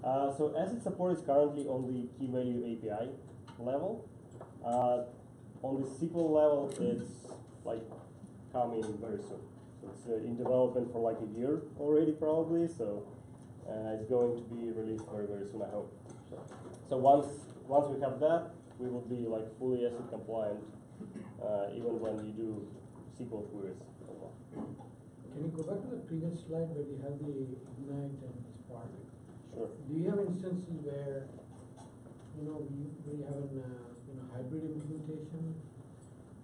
So ACID support is currently on the key value API level. On the SQL level, it's like coming very soon. So it's in development for like a year already, probably. So it's going to be released very, very soon, I hope. So once we have that, we will be like fully ACID compliant, even when you do SQL queries. Can you go back to the previous slide where we have the Ignite and Spark? Sure. Do you have instances where we have an hybrid implementation?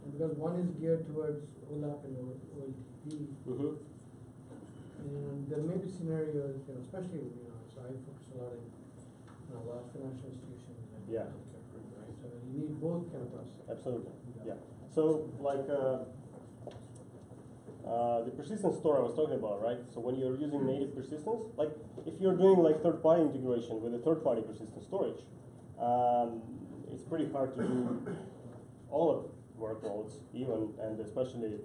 And because one is geared towards OLAP and OLTP, and there may be scenarios, especially so I focus a lot in large financial institutions. And Yeah. Right? So you need both kind of process. Absolutely. Yeah. So like the persistence store I was talking about, right? So when you're using native persistence, like if you're doing like third-party integration with a third-party persistent storage, it's pretty hard to do all of workloads, even and especially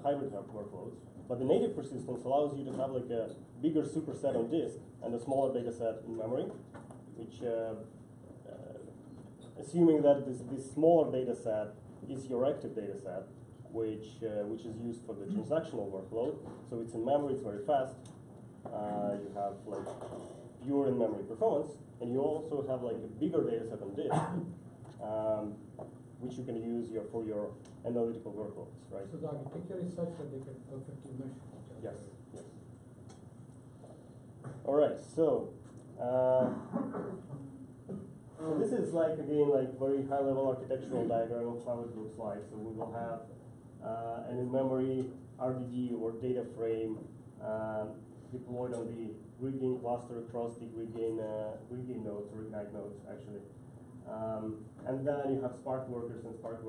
hybrid workloads. But the native persistence allows you to have like a bigger superset on disk and a smaller data set in memory, which assuming that this smaller data set is your active data set, which is used for the transactional workload. So it's in memory, it's very fast. You have like pure in-memory performance, and you also have like a bigger data set on disk, which you can use for your analytical workloads, right? So the architecture is such that they can perfectly mesh. Yes. Yes. All right. So. So this is like, again, like very high-level architectural diagram of how it looks like. So we will have an in-memory RDD or DataFrame deployed on the GridGain cluster across the GridGain nodes or Ignite nodes, actually. And then you have Spark workers and Spark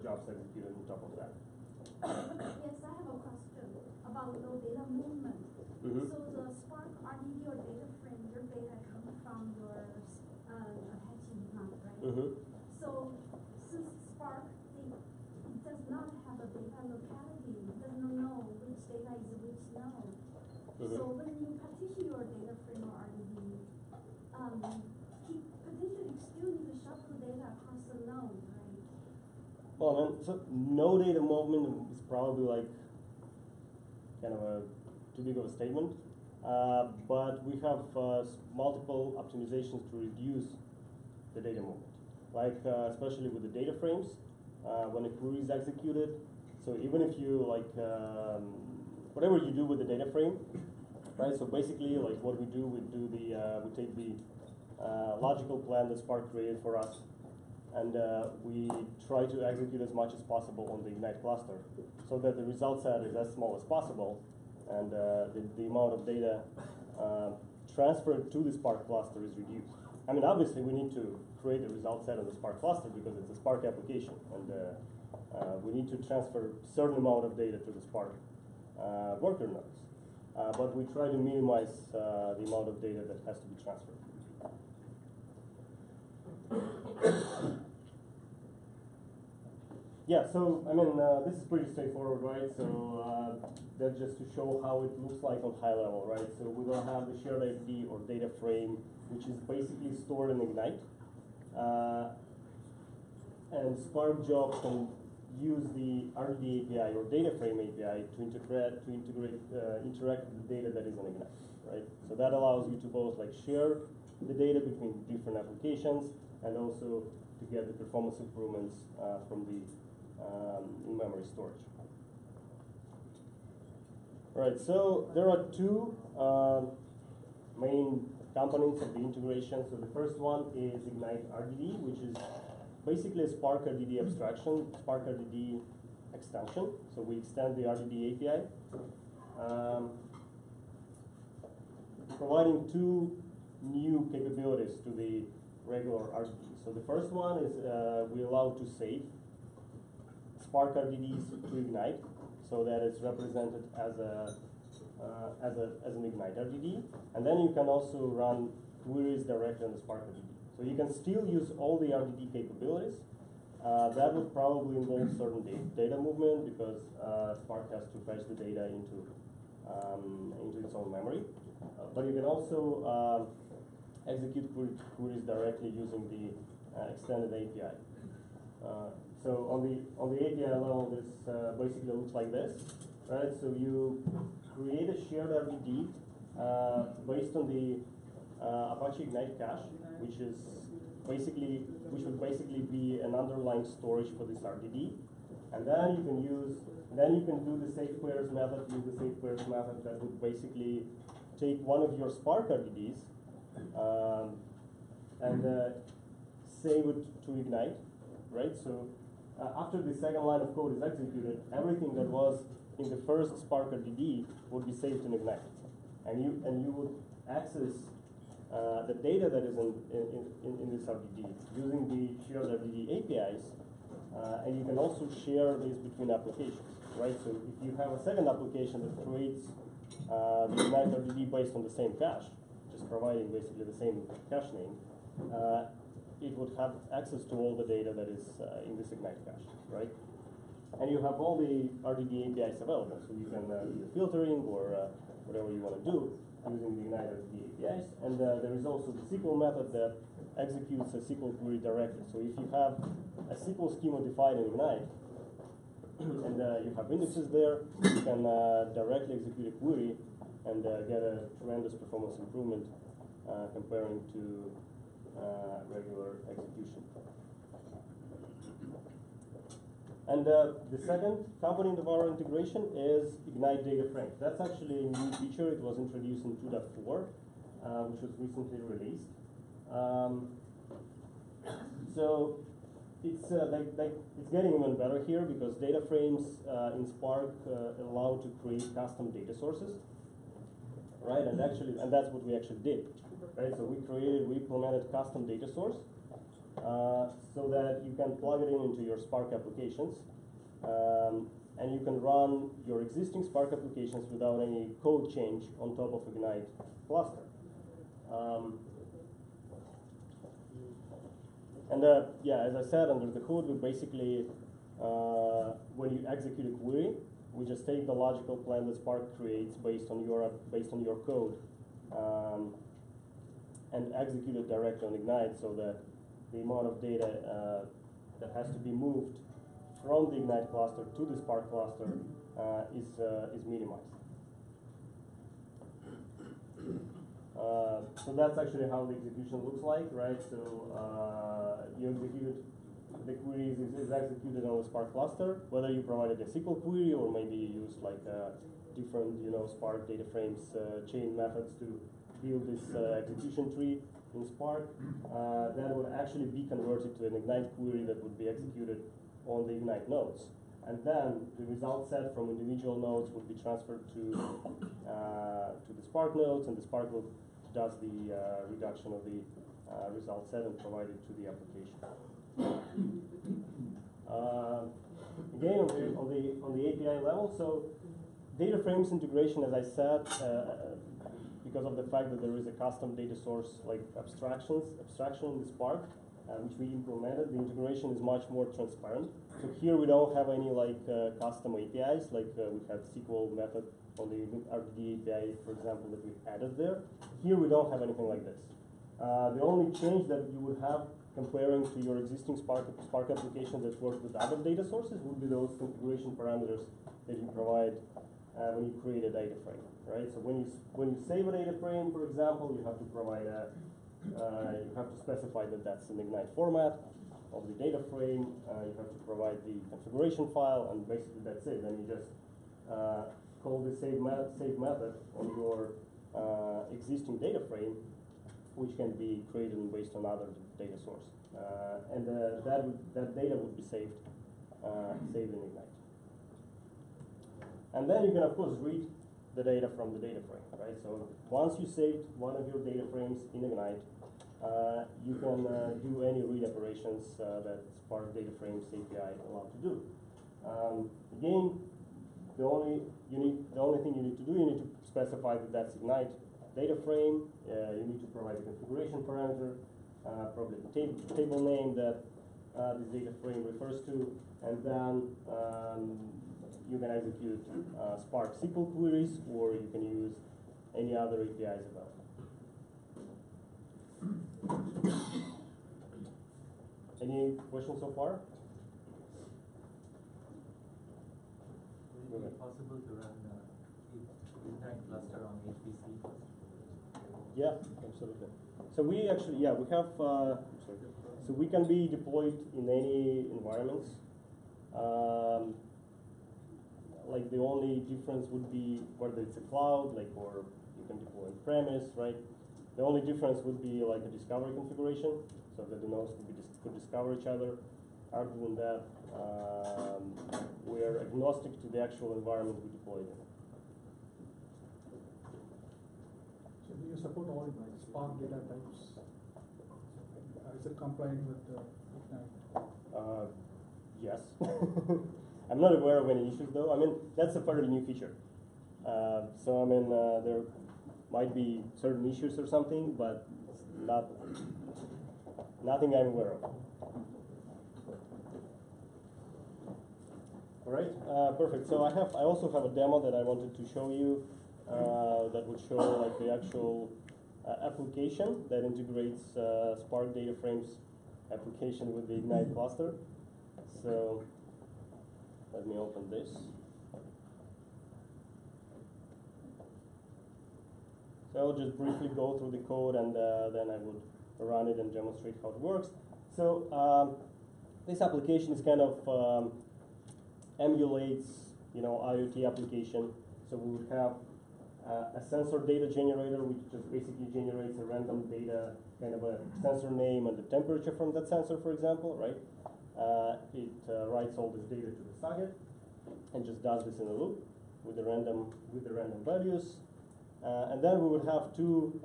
jobs executed on top of that. Yes, I have a question about no data movement. So the Spark RDD or DataFrame, your data comes from your Apache Ignite, right? So since Spark it does not have a data locality, it does not know which data is which node. So when you partition your DataFrame or RDD, partitioning still need to shuffle data across the node, right? Well, so no data movement is probably like kind of too big of a statement. But we have multiple optimizations to reduce the data movement, like especially with the DataFrames, when a query is executed. So even if you like whatever you do with the DataFrame, right? So basically, like what we do, we take the logical plan that Spark created for us, and we try to execute as much as possible on the Ignite cluster, so that the result set is as small as possible. And the amount of data transferred to the Spark cluster is reduced. I mean, obviously, we need to create a result set on the Spark cluster because it's a Spark application, and we need to transfer a certain amount of data to the Spark worker nodes. But we try to minimize the amount of data that has to be transferred. Yeah, so I mean, this is pretty straightforward, right? So that's just to show how it looks like on high level, right? So we will have the shared ID or data frame, which is basically stored in Ignite. And Spark jobs can use the RDD API or DataFrame API to interact with the data that is in Ignite, right? So that allows you to both like share the data between different applications and also to get the performance improvements from the in-memory storage. All right, so there are two main components of the integration. So the first one is Ignite RDD, which is basically a Spark RDD abstraction, Spark RDD extension. So we extend the RDD API, providing two new capabilities to the regular RDD. So the first one is we allow to save Spark RDDs to Ignite, so that it's represented as an Ignite RDD, and then you can also run queries directly on the Spark RDD. So you can still use all the RDD capabilities. That would probably involve certain data movement because Spark has to fetch the data into its own memory. but you can also execute queries directly using the extended API. So on the API level, this basically looks like this, right? So you create a shared RDD based on the Apache Ignite cache, which would basically be an underlying storage for this RDD, and then you can do the save queries method. Use the save queries method that would basically take one of your Spark RDDs and save it to Ignite, right? So after the second line of code is executed, everything that was in the first Spark RDD would be saved in Ignite, and you would access the data that is in this RDD using the shared RDD APIs, and you can also share this between applications, right? So if you have a second application that creates the Ignite RDD based on the same cache, just providing basically the same cache name, it would have access to all the data that is in this Ignite cache, right? And you have all the RDD APIs available, so you can do the filtering or whatever you want to do using the Ignite RDD APIs. And there is also the SQL method that executes a SQL query directly. So if you have a SQL schema defined in Ignite, and you have indexes there, you can directly execute a query and get a tremendous performance improvement comparing to regular execution. And the second component of our integration is Ignite DataFrame. That's actually a new feature. It was introduced in 2.4, which was recently released. So it's it's getting even better here because DataFrames in Spark allow to create custom data sources, right? And that's what we actually did, right? So we implemented custom data source so that you can plug it into your Spark applications, and you can run your existing Spark applications without any code change on top of Ignite cluster. And yeah, as I said, under the code, we basically, when you execute a query, we just take the logical plan that Spark creates based on your code, and execute it directly on Ignite, so that the amount of data that has to be moved from the Ignite cluster to the Spark cluster is minimized. So that's actually how the execution looks like, right? So you execute the query is executed on the Spark cluster, whether you provided a SQL query or maybe you used like different, Spark DataFrames chain methods to build this execution tree in Spark. That would actually be converted to an Ignite query that would be executed on the Ignite nodes. And then the result set from individual nodes would be transferred to the Spark nodes, and the Spark node does the reduction of the result set and provide it to the application. Again, on the API level, so DataFrames integration, as I said, because of the fact that there is a custom data source like abstraction in the Spark, which we implemented, the integration is much more transparent. So here we don't have any custom APIs, like we have SQL method on the RDD API, for example, that we added there. Here we don't have anything like this. The only change that you would have comparing to your existing Spark application that works with other data sources would be those configuration parameters that you provide when you create a data frame, right? So when you save a data frame, for example, you have to provide you have to specify that that's an Ignite format of the data frame. You have to provide the configuration file, and basically that's it. Then you just call the save method on your existing data frame, which can be created based on other data source, and that data would be saved in Ignite. And then you can of course read the data from the data frame, right? So once you saved one of your data frames in Ignite, you can do any read operations that Spark DataFrames API allows to do. Again, the only thing you need to do, you need to specify that that's Ignite data frame. You need to provide a configuration parameter, probably the table name that this data frame refers to, and then you can execute Spark SQL queries, or you can use any other APIs available. Any questions so far? Would it be possible to run the Ignite cluster on HPC? Yeah, absolutely. So we actually, we have, so we can be deployed in any environments. Like the only difference would be whether it's a cloud, like, or you can deploy on premise, right? The only difference would be like a discovery configuration, so that the nodes could discover each other. Other than that, we are agnostic to the actual environment we deploy in. So do you support all like Spark data types? Is it compliant with Ignite? Yes. I'm not aware of any issues though. I mean, that's a fairly new feature. So I mean, there might be certain issues or something, but nothing I'm aware of. All right, perfect. So I also have a demo that I wanted to show you that would show like the actual application that integrates Spark DataFrames application with the Ignite cluster. So let me open this. So I'll just briefly go through the code, and then I would run it and demonstrate how it works. So this application is kind of emulates, IoT application. So we would have a sensor data generator, which just basically generates a random data, kind of a sensor name and the temperature from that sensor, for example, right? It writes all this data to the socket and just does this in a loop with the random values. And then we would have two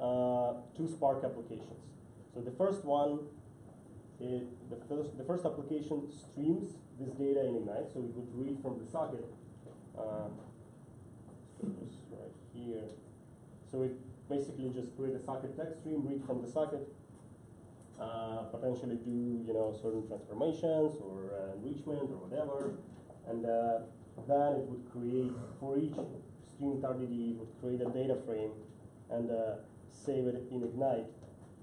Spark applications. So the first one, the first application streams this data in Ignite, so it would read from the socket. This right here. So it basically just create a socket text stream, read from the socket, potentially do certain transformations or enrichment or whatever, and then it would create for each streamed RDD, it would create a data frame and save it in Ignite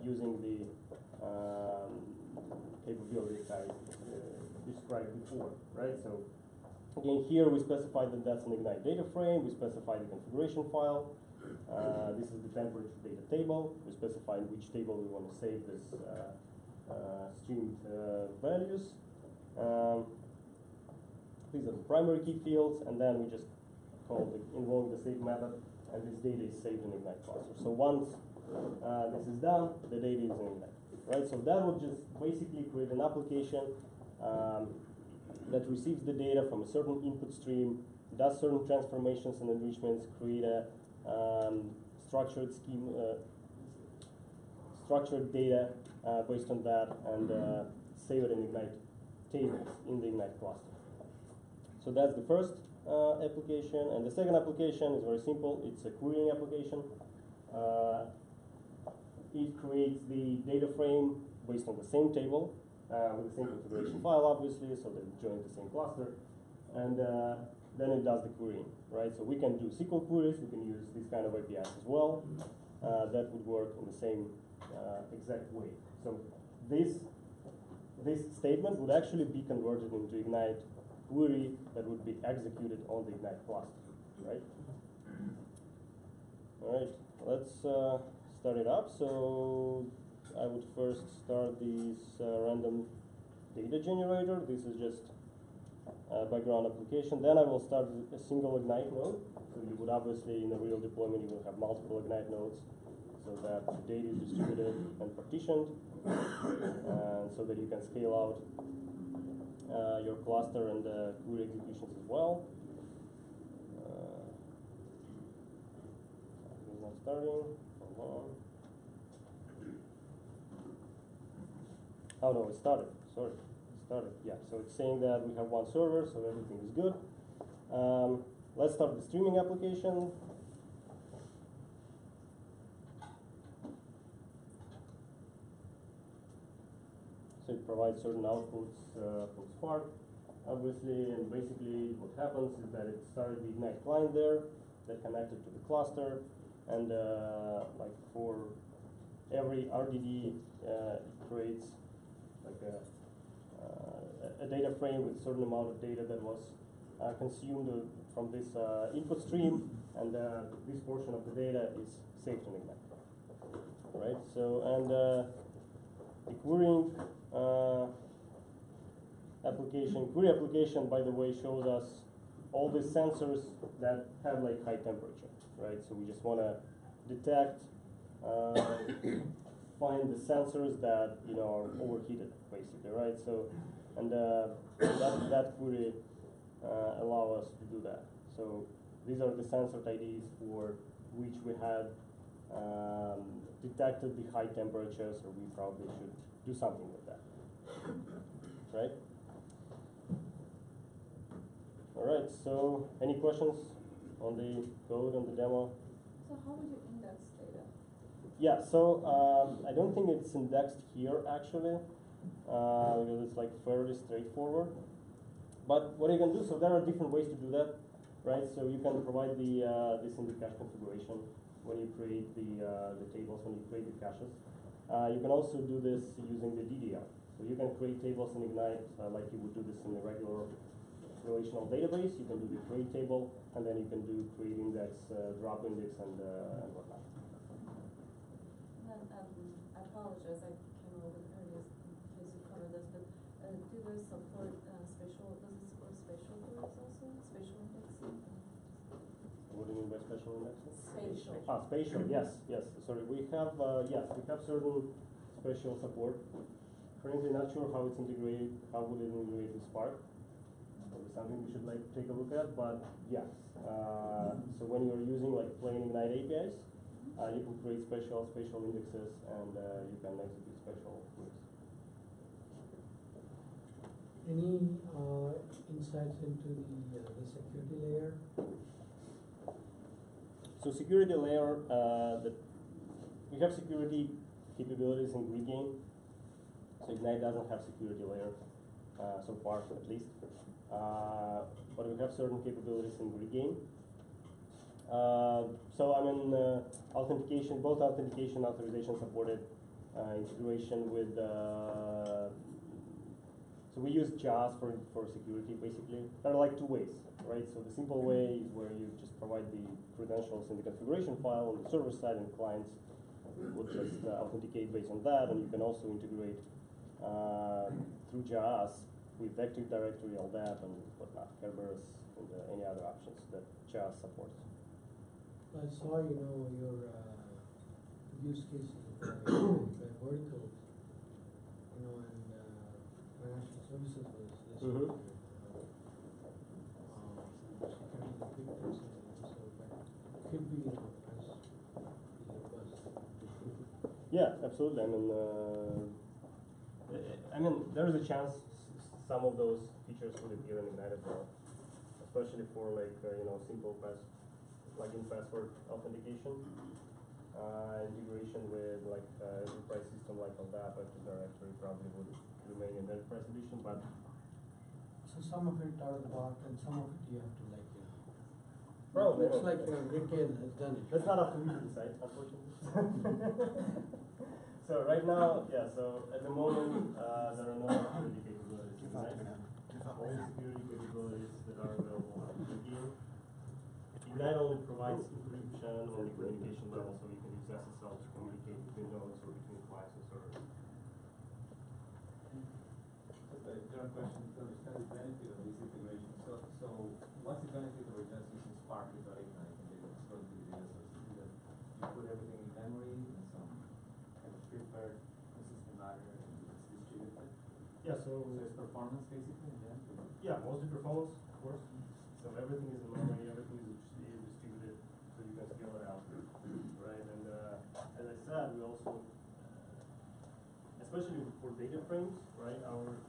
using the capabilities I described before, right? So again, here we specify that that's an Ignite data frame. We specify the configuration file. This is the temperature data table. We specify in which table we want to save this streamed values. These are the primary key fields, and then we just invoke the save method, and this data is saved in Ignite cluster. So once this is done, the data is in Ignite, right? So that would just basically create an application that receives the data from a certain input stream, does certain transformations and enrichments, create a structured data based on that, and save it in Ignite tables in the Ignite cluster. So that's the first application, and the second application is very simple. It's a querying application. It creates the data frame based on the same table with the same configuration file, obviously, so that it joins the same cluster, and then it does the querying, right? So we can do SQL queries. We can use these kind of APIs as well. That would work in the same exact way. So this statement would actually be converted into Ignite query that would be executed on the Ignite cluster, right? All right, let's start it up. So I would first start this random data generator. This is just a background application. Then I will start a single Ignite node. So you would obviously, in a real deployment, you will have multiple Ignite nodes, so that the data is distributed and partitioned, and so that you can scale out your cluster and query executions as well. It's not starting. Hold on. Oh no, it started. Sorry, it started. Yeah, so it's saying that we have one server, so everything is good. Let's start the streaming application. So it provides certain outputs from Spark, obviously, and basically what happens is that it started the Ignite client there that connected to the cluster, and like for every RDD, it creates like a data frame with a certain amount of data that was consumed from this input stream, and this portion of the data is saved in Ignite. Right. So and the querying query application, by the way, shows us all the sensors that have like high temperature, right? So we just want to detect, find the sensors that are overheated, basically, right? So, and that query allow us to do that. So these are the sensor IDs for which we had detected the high temperature, so we probably should do something with that, right? All right, so any questions on the code, on the demo? So how would you index data? Yeah, so I don't think it's indexed here actually, because it's like fairly straightforward. But what you can do, so there are different ways to do that, right? So you can provide the this in the cache configuration when you create the tables, when you create the caches. You can also do this using the DDR. So you can create tables in Ignite like you would do this in a regular relational database. You can do the create table, and then you can do create index, drop index, and whatnot. And then, I apologize, I came a little bit early in case you covered this, but do they support spatial, does it support spatial queries also? Spatial indexing? What do you mean by special indexing? Spatial. Spatial, yes, yes. Sorry, we have, yes, we have certain spatial support. Currently not sure how it's integrated, how would it integrate with Spark. Probably something we should like take a look at, but yes. So when you're using like plain Ignite APIs, you can create spatial indexes, and you can execute special queries. Any insights into the security layer? So security layer, we have security capabilities in GridGain. So Ignite doesn't have security layer so far, at least. But we have certain capabilities in GridGain. So I mean, authentication, both authentication and authorization supported, integration with. So we use JAWS for security, basically. There are like two ways, right? So the simple way is where you just provide the credentials in the configuration file on the server side, and the clients will just authenticate based on that. And you can also integrate through JAWS with Active Directory, LDAP, and whatnot, Kerberos, and any other options that JAWS supports. I saw, your use cases by verticals, and financial services was this. Mm-hmm. Security is a big concern, so but could be, as robust. Yeah, absolutely. I mean, there is a chance some of those features would appear in Ignite as well, especially for like simple plugin password authentication, integration with like enterprise system like LDAP, Active Directory probably would remain in the enterprise edition, but So some of it out of the box, and some of it you have to probably looks like GridGain has done it. that's not up to me to decide, unfortunately. So right now, yeah. So at the moment, there are no security capabilities. Right? All the security capabilities that are available on GridGain. Ignite only provides encryption on the communication level, so you can use SSL to communicate between nodes or between clients and servers. Just a general question to understand the benefit of this integration. So what's the benefit of just using Spark without Ignite and then explode the data sources? Is that you put everything in memory in some kind of prepared consistent manner and it's distributed? Yeah. So it's performance basically, yeah, mostly performance, of course. So everything is in memory, everything is distributed, so you can scale it out, right? And as I said, we also, especially for DataFrames, right? Our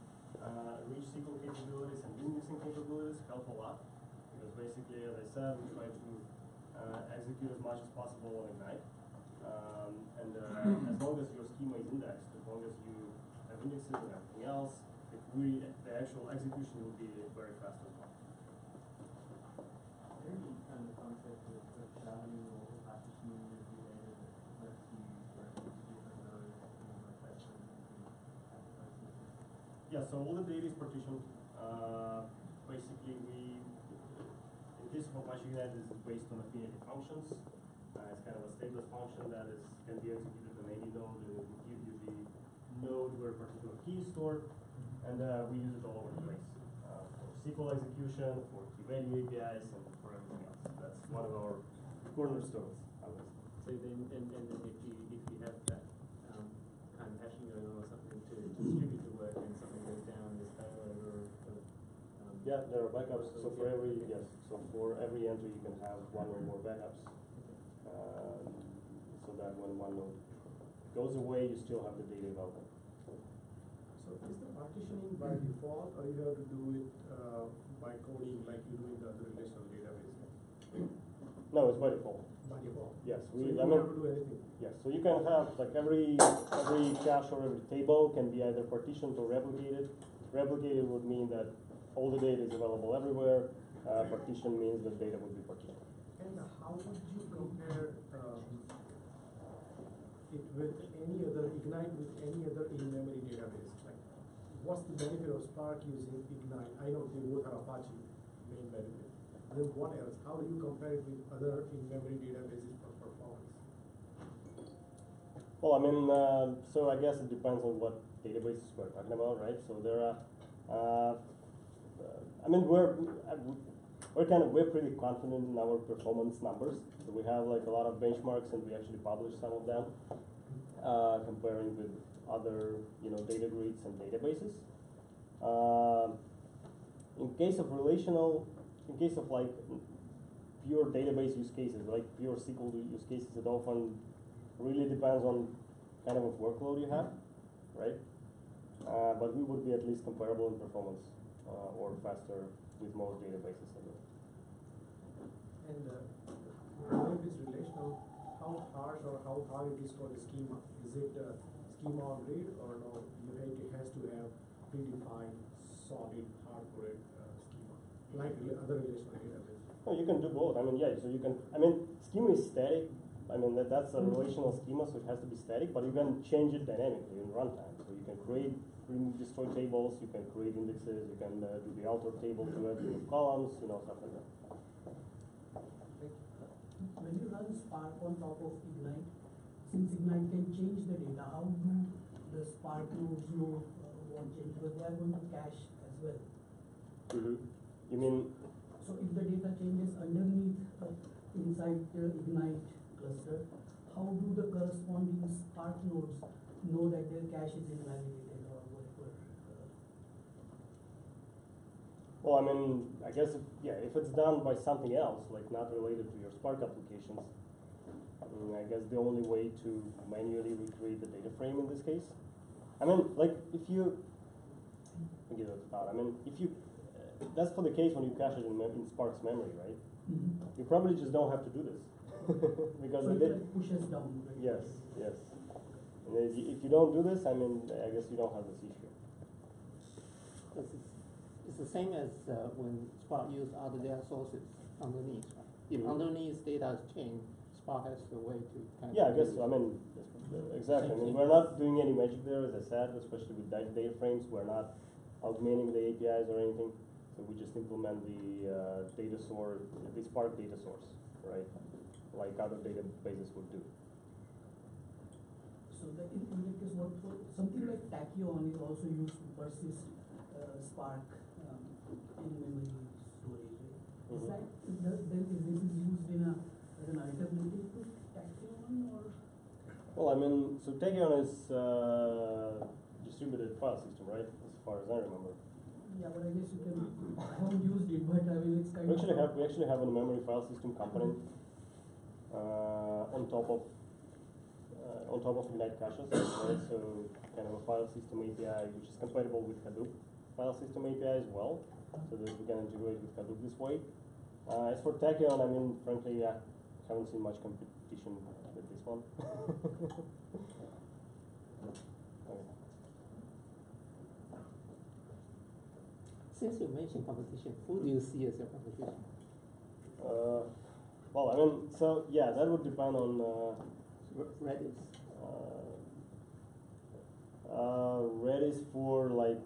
rich SQL capabilities and indexing capabilities help a lot, because basically, as I said, we try to execute as much as possible on Ignite, and as long as your schema is indexed, as long as you have indexes and everything else, the actual execution will be very fast as well. Any kind of concept of value or partitioning Yeah, so all the data is partitioned. Basically, in case of Apache Ignite, this is based on affinity functions. It's kind of a stateless function that can be executed on any node, and it will give you the node where a particular key is stored, and we use it all over the place for SQL execution, for key-value APIs, and for everything else. That's one of our cornerstones. So then, and if you have that kind of hashing going on or something to distribute the work, and something goes down, there's failover. Yeah, there are backups. So for every every entry, you can have one or more backups. So that when one node goes away, you still have the data available. So is the partitioning by default, or you have to do it by coding like you do in the other relational database? No, it's by default. By default. Yes, So you don't have to do anything. Yes, so you can have like every cache or every table can be either partitioned or replicated. Replicated would mean that all the data is available everywhere. Partition means that data would be partitioned. And how would you compare it with any other Ignite with any other in-memory database? Like, what's the benefit of Spark using Ignite? I know they both are Apache main benefit. Then what else? How do you compare it with other in-memory databases for performance? Well, I mean, so I guess it depends on what databases we're talking about, right? So there are, I mean, we're pretty confident in our performance numbers. So we have like a lot of benchmarks, and we actually publish some of them, comparing with other, data grids and databases. In case of like pure database use cases, like pure SQL use cases, it often really depends on kind of workload you have, right? But we would be at least comparable in performance or faster with most databases. And if it's relational, how harsh or how hard it is for the schema? Is it schema on grid, or no? It has to have predefined, solid, hard-coded schema, like other relational databases. No, you can do both. I mean, yeah. So you can. I mean, schema is static. I mean, that's a relational schema, so it has to be static. But you can change it dynamically in runtime. So you can create, remove, destroy tables. You can create indexes. You can do the alter table to it, remove columns. Stuff like that. When you run Spark on top of Ignite, since Ignite can change the data, how do the Spark nodes know what change? Because they are going to cache as well. You mean? So if the data changes underneath inside the Ignite cluster, how do the corresponding Spark nodes know that their cache is invalidated or whatever? Well, I mean, I guess if it's done by something else, like not related to your Spark applications, I guess the only way to manually recreate the data frame in this case. I mean, like if you, let me give it a thought. I mean, if you, that's for the case when you cache it in Spark's memory, right? You probably just don't have to do this because so it like pushes down. Right? Yes. And if you don't do this, I mean, I guess you don't have this issue. It's the same as when Spark uses other data sources underneath. Right? If underneath data is changed, Spark has the way to kind of. Yeah, I guess so. I mean, exactly. I mean, we're not doing any magic there, as I said, especially with DataFrames. We're not augmenting the APIs or anything. So we just implement the data source, the Spark data source, right? Like other databases would do. So in that case, something like Tachyon is also used to persist Spark in memory storage. Right? Is that this is used in as an alternative to Tachyon, or? Well, I mean, so Tachyon is distributed file system, right? As far as I remember. Yeah, but I guess you can. I haven't used it, but I mean, it's kind we actually have a memory file system component on top of Ignite caches, right? So kind of a file system API which is compatible with Hadoop file system API as well, so that we can integrate with Hadoop this way. As for Tachyon, I mean, frankly, I haven't seen much competition with this one. Since you mentioned competition, who do you see as your competition? Well, I mean, so yeah, that would depend on Redis. Redis for like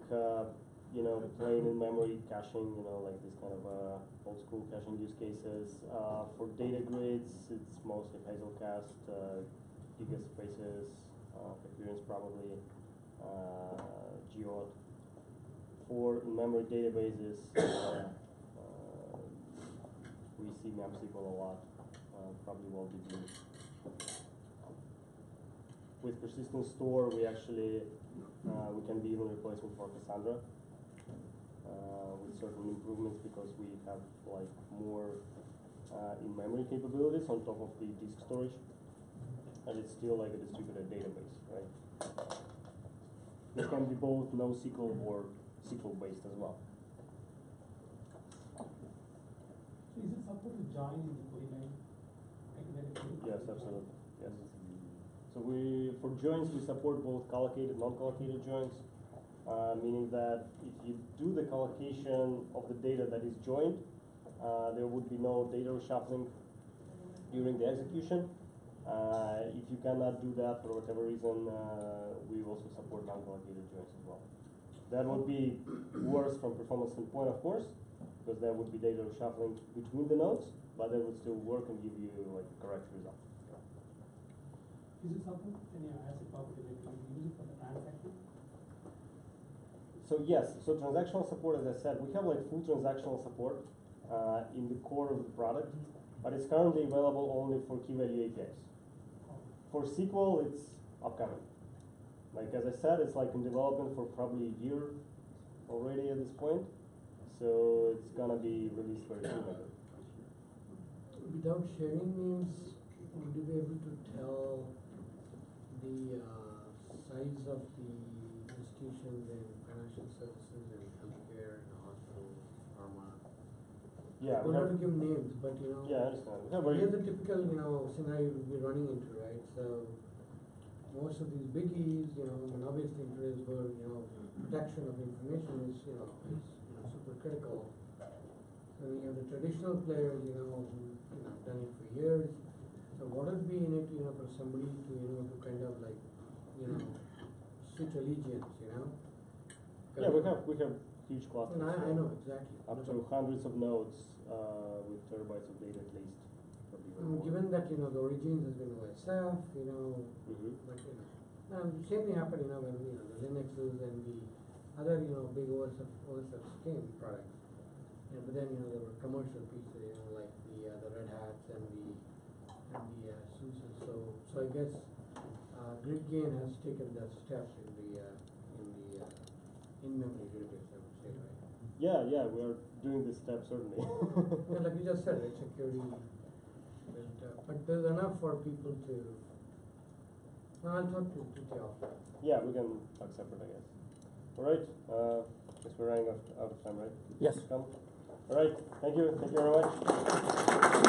plain in-memory caching, like this kind of old school caching use cases. For data grids, it's mostly Hazelcast, gigaspaces, Coherence probably, Geode. For in-memory databases, we see MapSQL a lot, probably WorldDB. With persistent store, we actually we can be even replacement for Cassandra with certain improvements because we have like more in-memory capabilities on top of the disk storage, and it's still like a distributed database, right? It can be both NoSQL or SQL based as well. So is it supposed to join in the Kulichenko? Yes, absolutely. Yes. So for joins, we support both collocated and non-collocated joins, meaning that if you do the collocation of the data that is joined, there would be no data reshuffling during the execution. If you cannot do that for whatever reason, we also support non-collocated joins as well. That would be worse from performance standpoint, of course, because there would be data reshuffling between the nodes, but it would still work and give you like the correct result. Is it something any asset property that can use it for the transaction? So yes, so transactional support, as I said, we have like full transactional support in the core of the product, but it's currently available only for key value APIs. For SQL, it's upcoming. Like as I said, it's like in development for probably a year already at this point, so it's gonna be released very soon. Without sharing names, would you be able to tell the size of the institutions in financial services and healthcare and hospitals, pharma? Yeah, We don't have to give names, but yeah, I understand. here's the typical scenario we're running into, right? So most of these biggies, and obviously in today's world, protection of information is super critical. So you have the traditional players, who've done it for years. So what would be in it, for somebody to, to kind of like, switch allegiance, Yeah, we have huge clusters. And I know exactly. Up to hundreds of nodes with terabytes of data at least. Given that the origins has been OSF, but same thing happened, when the Linuxes and the other big OSF came products, but then there were commercial pieces, like the Red Hats and the SUSEs. So I guess GridGain has taken that step in the in-memory database, I would say, right? Yeah, we are doing this step certainly. Yeah, like you just said, right, security. But there's enough for people to. I'll talk to Joe. Yeah, we can talk separate, I guess. All right. Guess we're running out of time, right? Yes. All right. Thank you. Thank you very much.